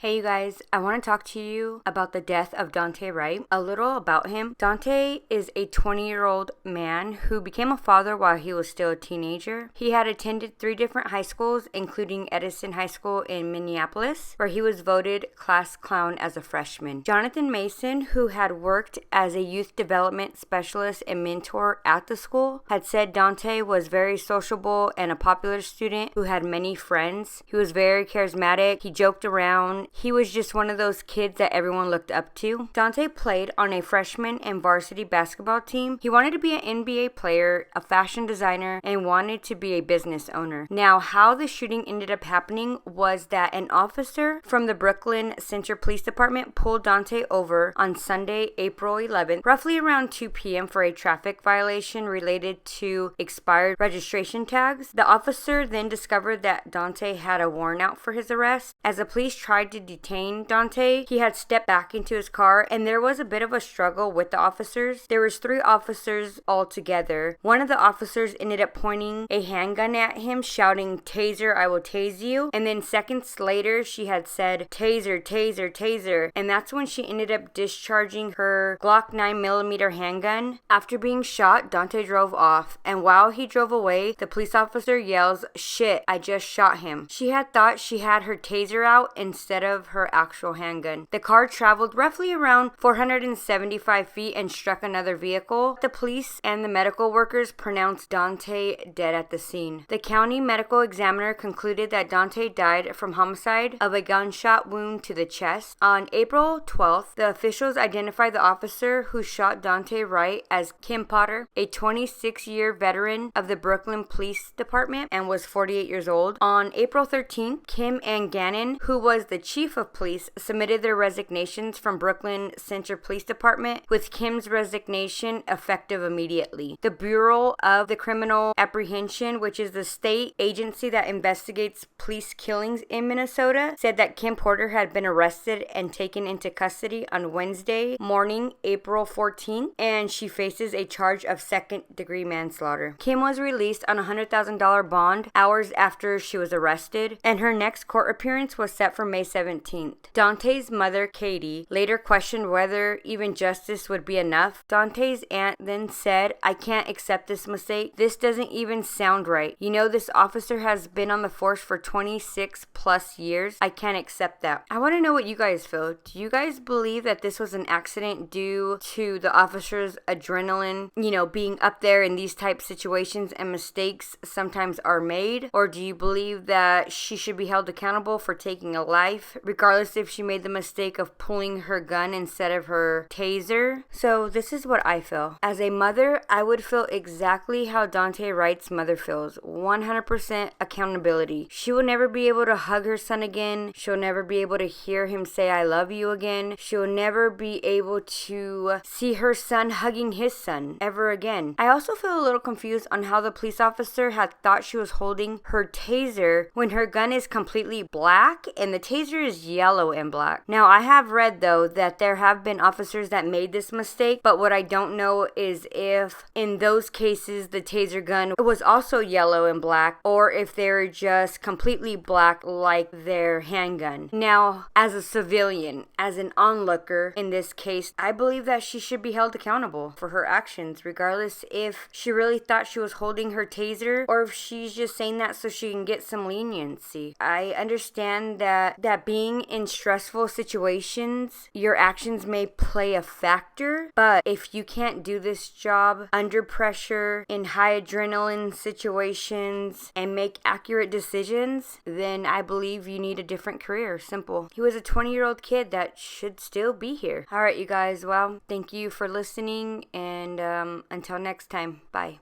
Hey you guys, I want to talk to you about the death of Daunte Wright. A little about him. Daunte is a 20-year-old man who became a father while he was still a teenager. He had attended 3 different high schools, including Edison High School in Minneapolis, where he was voted class clown as a freshman. Jonathan Mason, who had worked as a youth development specialist and mentor at the school, had said Daunte was very sociable and a popular student who had many friends. He was very charismatic. He joked around. He was just one of those kids that everyone looked up to. Daunte played on a freshman and varsity basketball team. He wanted to be an NBA player, a fashion designer, and wanted to be a business owner. Now, how the shooting ended up happening was that an officer from the Brooklyn Center Police Department pulled Daunte over on Sunday, April 11th, roughly around 2 p.m. for a traffic violation related to expired registration tags. The officer then discovered that Daunte had a warrant out for his arrest. As the police tried to detain Daunte, he had stepped back into his car and there was a bit of a struggle with the officers. There was 3 officers altogether. One of the officers ended up pointing a handgun at him, shouting, "Taser, I will tase you." And then seconds later, she had said, "Taser, taser, taser." And that's when she ended up discharging her Glock 9mm handgun. After being shot, Daunte drove off. And while he drove away, the police officer yells, "Shit, I just shot him." She had thought she had her taser out instead of her actual handgun. The car traveled roughly around 475 feet and struck another vehicle. The police and the medical workers pronounced Daunte dead at the scene. The county medical examiner concluded that Daunte died from homicide of a gunshot wound to the chest. On April 12th, the officials identified the officer who shot Daunte Wright as Kim Potter, a 26-year veteran of the Brooklyn Police Department and was 48 years old. On April 13th, Kim and Gannon, who was the chief of police, submitted their resignations from Brooklyn Center Police Department, with Kim's resignation effective immediately. The Bureau of the Criminal Apprehension, which is the state agency that investigates police killings in Minnesota, said that Kim Porter had been arrested and taken into custody on Wednesday morning, April 14th, and she faces a charge of second-degree manslaughter. Kim was released on a $100,000 bond hours after she was arrested, and her next court appearance was set for May 17th. Daunte's mother, Katie, later questioned whether even justice would be enough. Daunte's aunt then said, "I can't accept this mistake. This doesn't even sound right. You know, this officer has been on the force for 26 plus years. I can't accept that." I want to know what you guys feel. Do you guys believe that this was an accident due to the officer's adrenaline, being up there in these type situations and mistakes sometimes are made? Or do you believe that she should be held accountable for taking a life, regardless if she made the mistake of pulling her gun instead of her taser? So this is what I feel. As a mother, I would feel exactly how Daunte Wright's mother feels. 100% accountability. She will never be able to hug her son again. She'll never be able to hear him say, "I love you" again. She'll never be able to see her son hugging his son ever again. I also feel a little confused on how the police officer had thought she was holding her taser when her gun is completely black and the taser is yellow and black. Now, I have read though that there have been officers that made this mistake, but what I don't know is if in those cases the taser gun was also yellow and black, or if they're just completely black like their handgun. Now, as a civilian, as an onlooker in this case, I believe that she should be held accountable for her actions, regardless if she really thought she was holding her taser or if she's just saying that so she can get some leniency. I understand that being in stressful situations, your actions may play a factor, but if you can't do this job under pressure in high adrenaline situations and make accurate decisions, then I believe you need a different career. Simple. He was a 20-year-old kid that should still be here. All right, you guys. Well, thank you for listening, and until next time, bye.